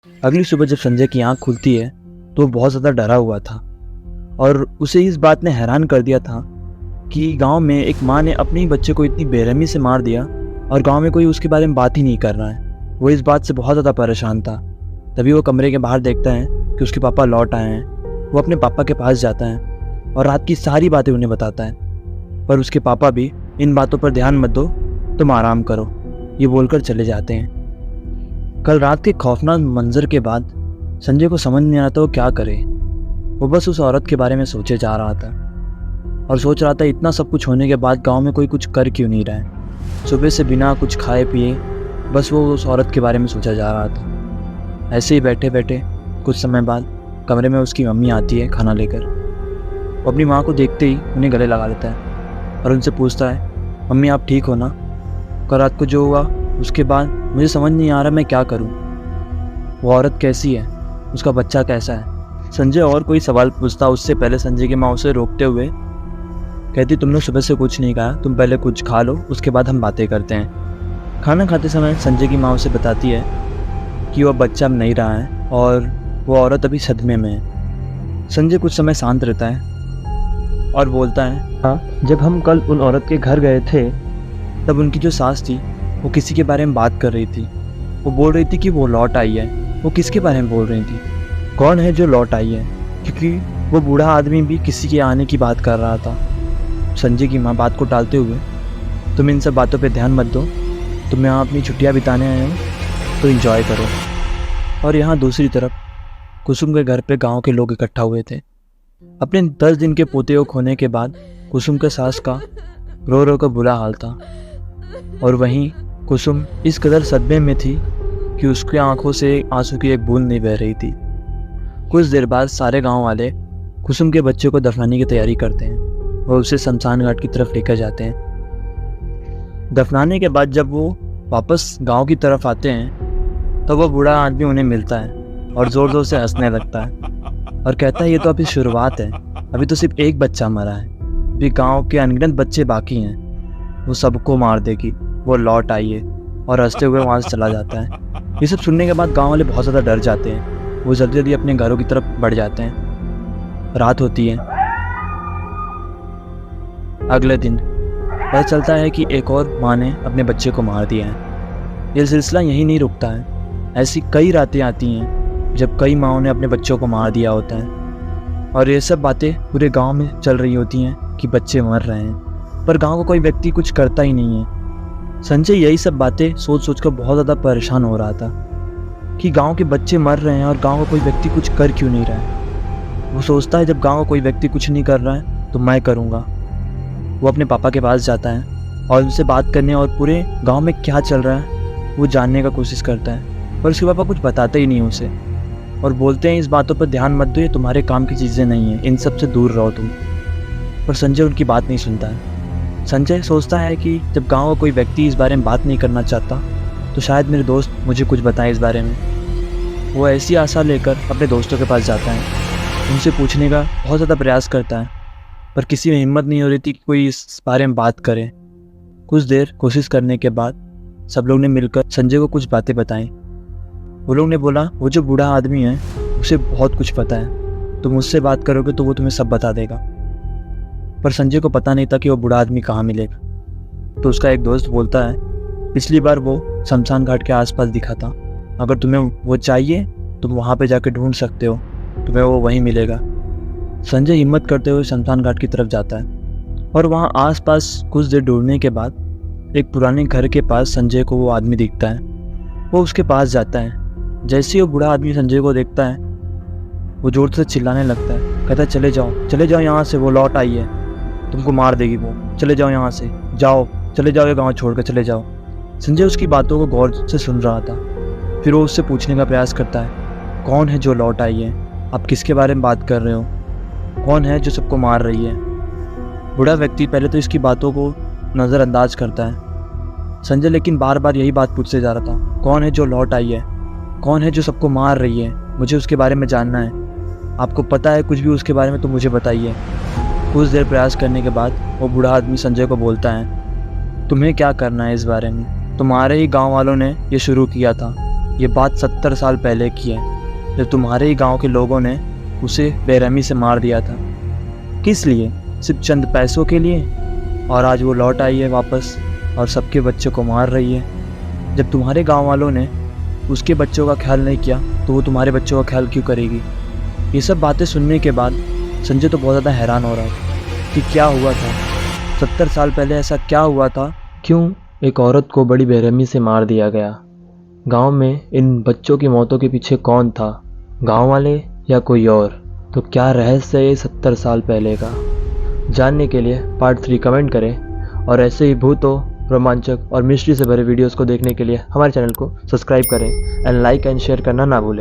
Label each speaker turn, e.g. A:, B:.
A: अगली सुबह जब संजय की आंख खुलती है तो वो बहुत ज़्यादा डरा हुआ था और उसे इस बात ने हैरान कर दिया था कि गांव में एक माँ ने अपने ही बच्चे को इतनी बेरहमी से मार दिया और गांव में कोई उसके बारे में बात ही नहीं कर रहा है। वो इस बात से बहुत ज़्यादा परेशान था। तभी वो कमरे के बाहर देखता है कि उसके पापा लौट आए हैं। वो अपने पापा के पास जाता है और रात की सारी बातें उन्हें बताता है, पर उसके पापा भी इन बातों पर ध्यान मत दो, तुम आराम करो, ये बोलकर चले जाते हैं। कल रात के खौफनाक मंजर के बाद संजय को समझ नहीं आता वो क्या करे। वो बस उस औरत के बारे में सोचे जा रहा था और सोच रहा था इतना सब कुछ होने के बाद गांव में कोई कुछ कर क्यों नहीं रहा है। सुबह से बिना कुछ खाए पिए बस वो उस औरत के बारे में सोचा जा रहा था। ऐसे ही बैठे बैठे कुछ समय बाद कमरे में उसकी मम्मी आती है खाना लेकर। वो अपनी माँ को देखते ही उन्हें गले लगा लेता है और उनसे पूछता है, मम्मी आप ठीक हो ना? कल रात को जो हुआ उसके बाद मुझे समझ नहीं आ रहा मैं क्या करूं। वो औरत कैसी है, उसका बच्चा कैसा है? संजय और कोई सवाल पूछता उससे पहले संजय की माँ उसे रोकते हुए कहती, तुमने सुबह से कुछ नहीं कहा, तुम पहले कुछ खा लो, उसके बाद हम बातें करते हैं। खाना खाते समय संजय की माँ उसे बताती है कि वह बच्चा अब नहीं रहा है और वो औरत अभी सदमे में है। संजय कुछ समय शांत रहता है और बोलता है, हाँ, जब हम कल उन औरत के घर गए थे तब उनकी जो सास थी वो किसी के बारे में बात कर रही थी। वो बोल रही थी कि वो लौट आई है। वो किसके बारे में बोल रही थी? कौन है जो लौट आई है? क्योंकि वो बूढ़ा आदमी भी किसी के आने की बात कर रहा था। संजय की माँ बात को टालते हुए, तुम इन सब बातों पे ध्यान मत दो, तुम यहाँ अपनी छुट्टियाँ बिताने आए हो तो एंजॉय करो। और यहाँ दूसरी तरफ कुसुम के घर पे गांव के लोग इकट्ठा हुए थे। अपने 10 दिन के पोते को खोने के बाद कुसुम के सास का रो रो कर बुरा हाल था और वहीं कुसुम इस कदर सदमे में थी कि उसकी आंखों से आंसू की एक बूंद नहीं बह रही थी। कुछ देर बाद सारे गांव वाले कुसुम के बच्चे को दफनाने की तैयारी करते हैं। वो उसे शमशान घाट की तरफ लेकर जाते हैं। दफनाने के बाद जब वो वापस गांव की तरफ आते हैं तो वह बूढ़ा आदमी उन्हें मिलता है और ज़ोर ज़ोर से हंसने लगता है और कहता है, ये तो अभी शुरुआत है, अभी तो सिर्फ एक बच्चा मरा है, अभी गाँव के अनगिनत बच्चे बाकी हैं, वो सबको मार देगी, वो लौट आई है। और हंसते हुए वहाँ से चला जाता है। ये सब सुनने के बाद गांव वाले बहुत ज़्यादा डर जाते हैं। वो जल्दी जल्दी अपने घरों की तरफ बढ़ जाते हैं। रात होती है। अगले दिन पता चलता है कि एक और माँ ने अपने बच्चे को मार दिया है। ये सिलसिला यहीं नहीं रुकता है। ऐसी कई रातें आती हैं जब कई माँओं ने अपने बच्चों को मार दिया होता है और ये सब बातें पूरे गाँव में चल रही होती हैं कि बच्चे मर रहे हैं, पर गाँव का कोई व्यक्ति कुछ करता ही नहीं है। संजय यही सब बातें सोच सोच कर बहुत ज़्यादा परेशान हो रहा था कि गांव के बच्चे मर रहे हैं और गांव का कोई व्यक्ति कुछ कर क्यों नहीं रहा है। वो सोचता है जब गांव का कोई व्यक्ति कुछ नहीं कर रहा है तो मैं करूँगा। वो अपने पापा के पास जाता है और उनसे बात करने और पूरे गांव में क्या चल रहा है वो जानने का कोशिश करता है, पर उसके पापा कुछ बताते ही नहीं उसे और बोलते हैं, इस बातों पर ध्यान मत दो, ये तुम्हारे काम की चीज़ें नहीं हैं, इन सब से दूर रहो तुम। पर संजय उनकी बात नहीं सुनता है। संजय सोचता है कि जब गांव का कोई व्यक्ति इस बारे में बात नहीं करना चाहता तो शायद मेरे दोस्त मुझे कुछ बताएं इस बारे में। वो ऐसी आशा लेकर अपने दोस्तों के पास जाता है, उनसे पूछने का बहुत ज़्यादा प्रयास करता है, पर किसी में हिम्मत नहीं हो रही थी कि कोई इस बारे में बात करे। कुछ देर कोशिश करने के बाद सब लोग ने मिलकर संजय को कुछ बातें बताई। वो लोग ने बोला, वो जो बूढ़ा आदमी है उसे बहुत कुछ पता है, तुम उससे बात करोगे तो वो तुम्हें सब बता देगा। पर संजय को पता नहीं था कि वो बूढ़ा आदमी कहाँ मिलेगा। तो उसका एक दोस्त बोलता है, पिछली बार वो शमशान घाट के आसपास दिखा था, अगर तुम्हें वो चाहिए तुम वहाँ पे जाकर ढूंढ सकते हो, तुम्हें वो वहीं मिलेगा। संजय हिम्मत करते हुए शमशान घाट की तरफ जाता है और वहाँ आसपास कुछ देर ढूंढने के बाद एक पुराने घर के पास संजय को वो आदमी दिखता है। वो उसके पास जाता है। जैसे ही वो बूढ़ा आदमी संजय को देखता है वो जोर से चिल्लाने लगता है, कहता है, चले जाओ यहाँ से, वो लौट आई है, तुमको मार देगी वो, चले जाओ यहाँ से, जाओ, चले जाओ, ये गाँव छोड़कर चले जाओ। संजय उसकी बातों को गौर से सुन रहा था। फिर वो उससे पूछने का प्रयास करता है, कौन है जो लौट आई है? आप किसके बारे में बात कर रहे हो? कौन है जो सबको मार रही है? बूढ़ा व्यक्ति पहले तो इसकी बातों को नज़रअंदाज करता है। संजय लेकिन बार बार यही बात पूछते जा रहा था, कौन है जो लौट आई है? कौन है जो सबको मार रही है? मुझे उसके बारे में जानना है। आपको पता है कुछ भी उसके बारे में तो मुझे बताइए। कुछ देर प्रयास करने के बाद वो बूढ़ा आदमी संजय को बोलता है, तुम्हें क्या करना है इस बारे में? तुम्हारे ही गांव वालों ने ये शुरू किया था, ये बात 70 साल पहले की है, जब तुम्हारे ही गांव के लोगों ने उसे बेरहमी से मार दिया था। किस लिए? सिर्फ चंद पैसों के लिए। और आज वो लौट आई है वापस और सबके बच्चों को मार रही है। जब तुम्हारे गांव वालों ने उसके बच्चों का ख्याल नहीं किया तो वो तुम्हारे बच्चों का ख्याल क्यों करेगी? ये सब बातें सुनने के बाद संजय तो बहुत ज़्यादा हैरान हो रहा था कि क्या हुआ था। 70 साल पहले ऐसा क्या हुआ था? क्यों एक औरत को बड़ी बेरहमी से मार दिया गया? गांव में इन बच्चों की मौतों के पीछे कौन था? गांव वाले या कोई और? तो क्या रहस्य है 70 साल पहले का? जानने के लिए पार्ट 3 कमेंट करें और ऐसे ही भूतों, रोमांचक और मिस्ट्री से भरे वीडियोस को देखने के लिए हमारे चैनल को सब्सक्राइब करें एंड लाइक एंड शेयर करना ना भूलें।